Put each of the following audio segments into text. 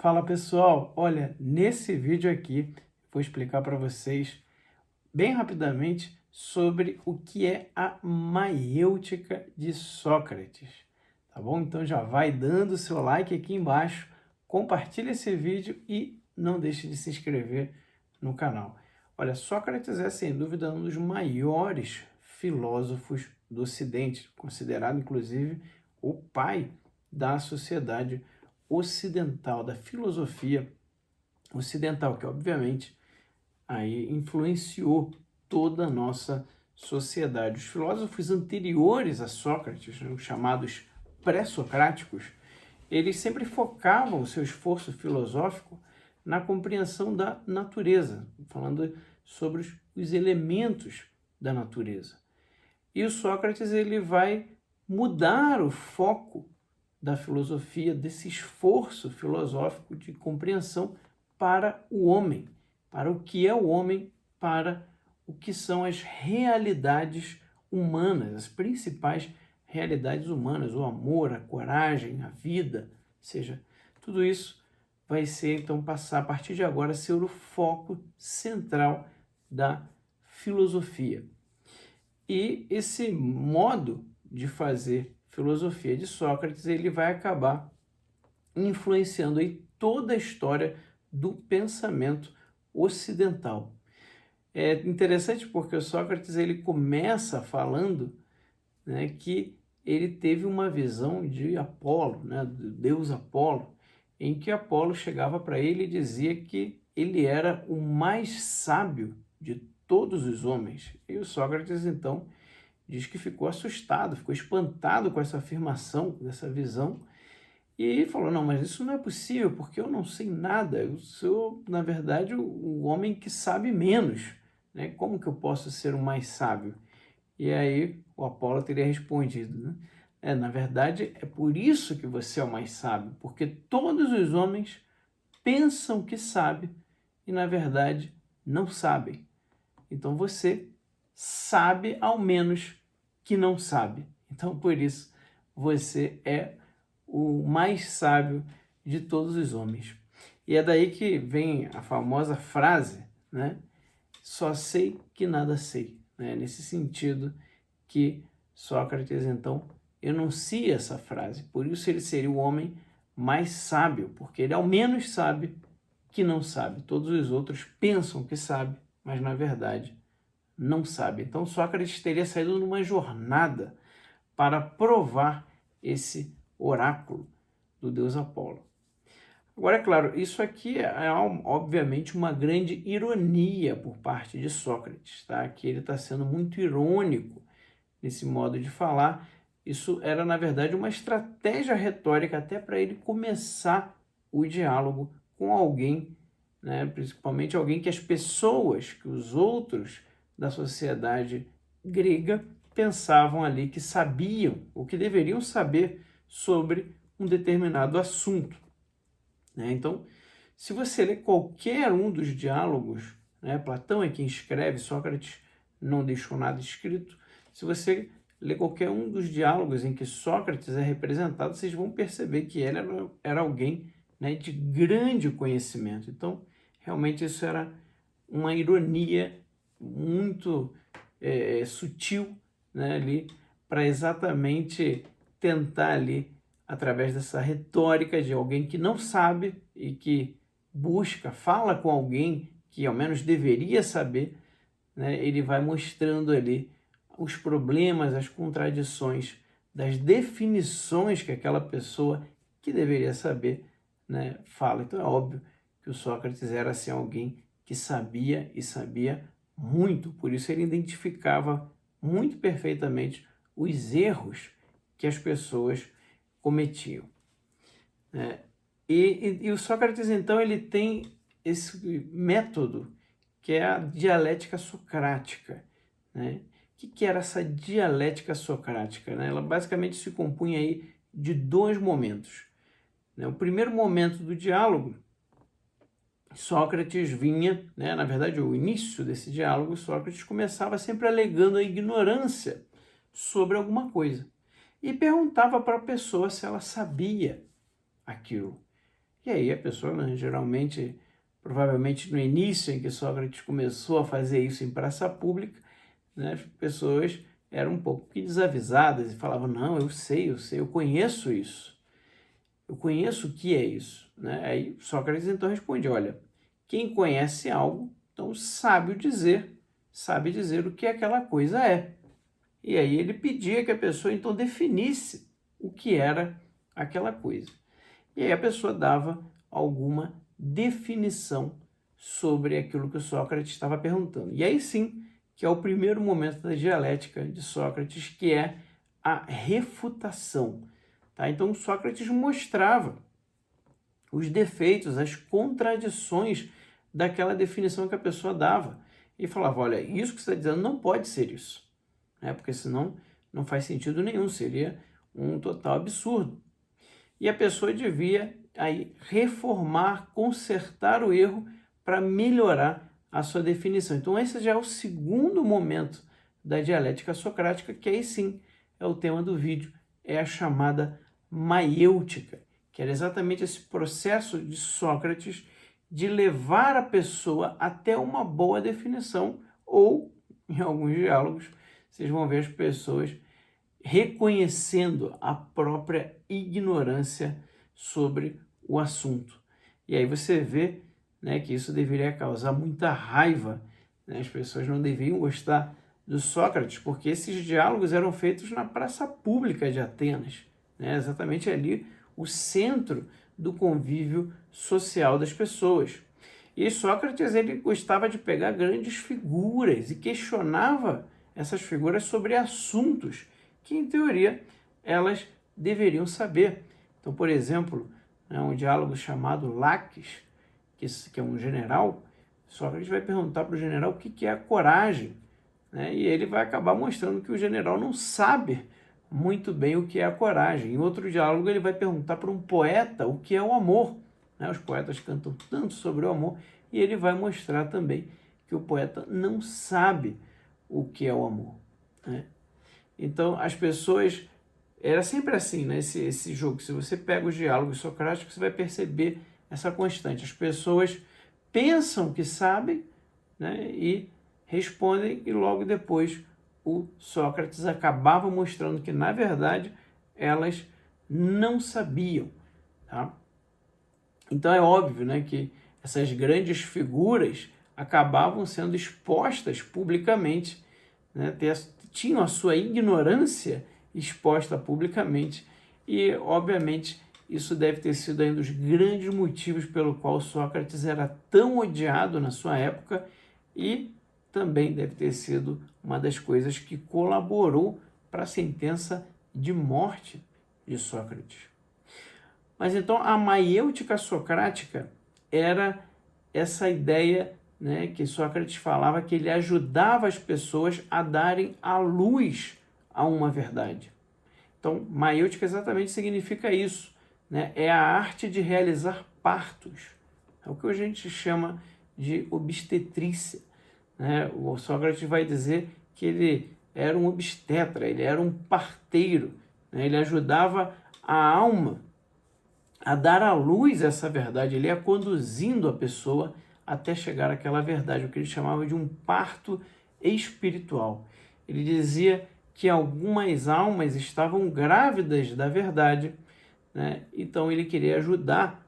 Fala pessoal, olha, nesse vídeo aqui vou explicar para vocês bem rapidamente sobre o que é a maiêutica de Sócrates, tá bom? Então já vai dando o seu like aqui embaixo, compartilha esse vídeo e não deixe de se inscrever no canal. Olha, Sócrates é sem dúvida um dos maiores filósofos do Ocidente, considerado inclusive o pai da sociedade ocidental, da filosofia ocidental, que obviamente aí influenciou toda a nossa sociedade. Os filósofos anteriores a Sócrates, os chamados pré-socráticos, eles sempre focavam o seu esforço filosófico na compreensão da natureza, falando sobre os elementos da natureza. E o Sócrates ele vai mudar o foco da filosofia, desse esforço filosófico de compreensão para o homem, para o que é o homem, para o que são as realidades humanas, as principais realidades humanas, o amor, a coragem, a vida, ou seja, tudo isso vai ser, então, passar a partir de agora a ser o foco central da filosofia. E esse modo de fazer filosofia de Sócrates, ele vai acabar influenciando aí toda a história do pensamento ocidental. É interessante porque o Sócrates ele começa falando, né, que ele teve uma visão de Apolo, né, do deus Apolo, em que Apolo chegava para ele e dizia que ele era o mais sábio de todos os homens. E o Sócrates, então, diz que ficou assustado, ficou espantado com essa afirmação, dessa visão, e falou, não, mas isso não é possível, porque eu não sei nada, eu sou, na verdade, o homem que sabe menos, né? Como que eu posso ser o mais sábio? E aí o Apolo teria respondido, né? Na verdade, é por isso que você é o mais sábio, porque todos os homens pensam que sabem e, na verdade, não sabem. Então você sabe ao menos que não sabe. Então, por isso, você é o mais sábio de todos os homens. E é daí que vem a famosa frase, né? Só sei que nada sei, né? Nesse sentido que Sócrates, então, enuncia essa frase. Por isso ele seria o homem mais sábio, porque ele ao menos sabe que não sabe. Todos os outros pensam que sabe, mas na verdade não sabe. Então Sócrates teria saído numa jornada para provar esse oráculo do deus Apolo. Agora, é claro, isso aqui é obviamente uma grande ironia por parte de Sócrates, tá? Que ele está sendo muito irônico nesse modo de falar. Isso era, na verdade, uma estratégia retórica até para ele começar o diálogo com alguém, né? Principalmente alguém que as pessoas, que os outros da sociedade grega pensavam ali que sabiam, ou que deveriam saber sobre um determinado assunto, né? Então, se você ler qualquer um dos diálogos, né, Platão é quem escreve, Sócrates não deixou nada escrito, se você ler qualquer um dos diálogos em que Sócrates é representado, vocês vão perceber que ele era alguém, né, de grande conhecimento. Então, realmente isso era uma ironia muito sutil, né, ali, para exatamente tentar ali, através dessa retórica de alguém que não sabe e que busca, fala com alguém que ao menos deveria saber, né, ele vai mostrando ali os problemas, as contradições das definições que aquela pessoa que deveria saber, né, fala. Então é óbvio que o Sócrates era assim, alguém que sabia e sabia muito, por isso ele identificava muito perfeitamente os erros que as pessoas cometiam, né? E o Sócrates, então, ele tem esse método que é a dialética socrática, né? O que era essa dialética socrática, né? Ela basicamente se compunha aí de dois momentos, né? O primeiro momento do diálogo, Sócrates vinha, né, na verdade, o início desse diálogo, Sócrates começava sempre alegando a ignorância sobre alguma coisa e perguntava para a pessoa se ela sabia aquilo. E aí a pessoa, né, geralmente, provavelmente no início em que Sócrates começou a fazer isso em praça pública, né, as pessoas eram um pouco desavisadas e falavam, não, eu sei, eu conheço isso. Eu conheço o que é isso, né? Aí Sócrates então responde, olha, quem conhece algo, então sabe dizer o que aquela coisa é. E aí ele pedia que a pessoa então definisse o que era aquela coisa. E aí a pessoa dava alguma definição sobre aquilo que o Sócrates estava perguntando. E aí sim, que é o primeiro momento da dialética de Sócrates, que é a refutação. Tá? Então Sócrates mostrava os defeitos, as contradições daquela definição que a pessoa dava. E falava, olha, isso que você está dizendo não pode ser isso, né? Porque senão não faz sentido nenhum, seria um total absurdo. E a pessoa devia aí reformar, consertar o erro para melhorar a sua definição. Então esse já é o segundo momento da dialética socrática, que aí sim é o tema do vídeo, é a chamada maiêutica, que era exatamente esse processo de Sócrates de levar a pessoa até uma boa definição, ou, em alguns diálogos, vocês vão ver as pessoas reconhecendo a própria ignorância sobre o assunto. E aí você vê, né, que isso deveria causar muita raiva, né? As pessoas não deveriam gostar do Sócrates, porque esses diálogos eram feitos na praça pública de Atenas, né? Exatamente ali o centro do convívio social das pessoas. E Sócrates ele gostava de pegar grandes figuras e questionava essas figuras sobre assuntos que, em teoria, elas deveriam saber. Então, por exemplo, né, um diálogo chamado Laques, que é um general, Sócrates vai perguntar para o general o que é a coragem, né, e ele vai acabar mostrando que o general não sabe muito bem o que é a coragem. Em outro diálogo, ele vai perguntar para um poeta o que é o amor. Né? Os poetas cantam tanto sobre o amor, e ele vai mostrar também que o poeta não sabe o que é o amor. Né? Então, as pessoas... Era sempre assim, né? Esse jogo. Se você pega os diálogos socráticos, você vai perceber essa constante. As pessoas pensam que sabem, né? E respondem, e logo depois o Sócrates acabava mostrando que, na verdade, elas não sabiam. Tá? Então é óbvio, né, que essas grandes figuras acabavam sendo expostas publicamente, né, tinham a sua ignorância exposta publicamente, e obviamente isso deve ter sido um dos grandes motivos pelo qual Sócrates era tão odiado na sua época, e também deve ter sido uma das coisas que colaborou para a sentença de morte de Sócrates. Mas então a maiêutica socrática era essa ideia, né, que Sócrates falava, que ele ajudava as pessoas a darem à luz a uma verdade. Então, maiêutica exatamente significa isso, né? É a arte de realizar partos. É o que a gente chama de obstetrícia. Né? O Sócrates vai dizer que ele era um obstetra, ele era um parteiro, né? Ele ajudava a alma a dar à luz essa verdade, ele ia conduzindo a pessoa até chegar àquela verdade, o que ele chamava de um parto espiritual. Ele dizia que algumas almas estavam grávidas da verdade, né? Então ele queria ajudar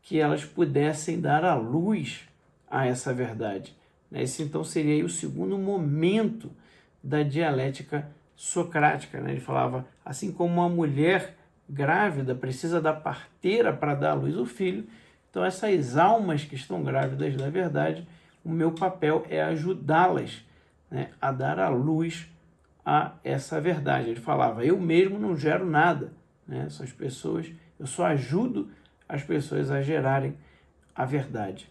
que elas pudessem dar à luz a essa verdade. Esse então seria aí o segundo momento da dialética socrática. Né? Ele falava, assim como uma mulher grávida precisa da parteira para dar à luz o filho, então essas almas que estão grávidas da verdade, o meu papel é ajudá-las, né, a dar à luz a essa verdade. Ele falava, eu mesmo não gero nada, né? Essas pessoas, eu só ajudo as pessoas a gerarem a verdade.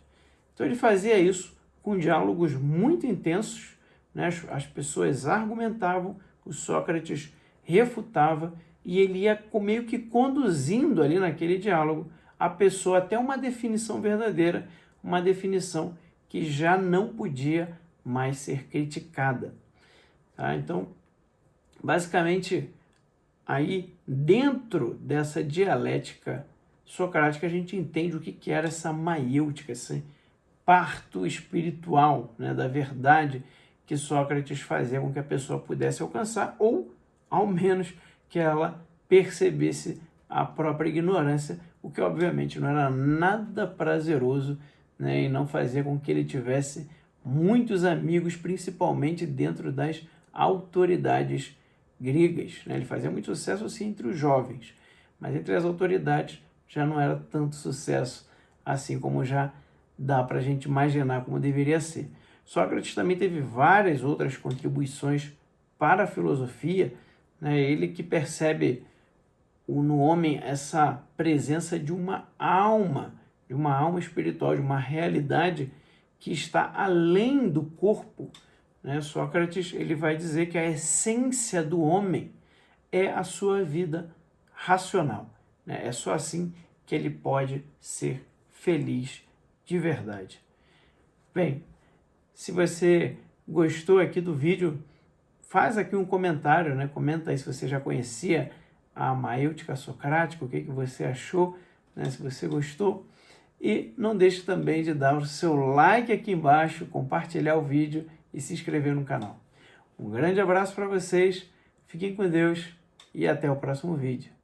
Então ele fazia isso com diálogos muito intensos, né? As pessoas argumentavam, o Sócrates refutava, e ele ia meio que conduzindo ali naquele diálogo a pessoa até uma definição verdadeira, uma definição que já não podia mais ser criticada. Tá? Então, basicamente, aí dentro dessa dialética socrática, a gente entende o que era essa maiêutica, esse parto espiritual, né, da verdade que Sócrates fazia com que a pessoa pudesse alcançar, ou ao menos que ela percebesse a própria ignorância, o que obviamente não era nada prazeroso, né, e não fazia com que ele tivesse muitos amigos, principalmente dentro das autoridades gregas, né? Ele fazia muito sucesso assim entre os jovens, mas entre as autoridades já não era tanto sucesso assim como já dá para a gente imaginar como deveria ser. Sócrates também teve várias outras contribuições para a filosofia, né? Ele que percebe no homem essa presença de uma alma espiritual, de uma realidade que está além do corpo, né? Sócrates ele vai dizer que a essência do homem é a sua vida racional, né? É só assim que ele pode ser feliz de verdade. Bem, se você gostou aqui do vídeo, faz aqui um comentário, né? Comenta aí se você já conhecia a maêutica socrática, o que você achou, né? Se você gostou. E não deixe também de dar o seu like aqui embaixo, compartilhar o vídeo e se inscrever no canal. Um grande abraço para vocês, fiquem com Deus e até o próximo vídeo.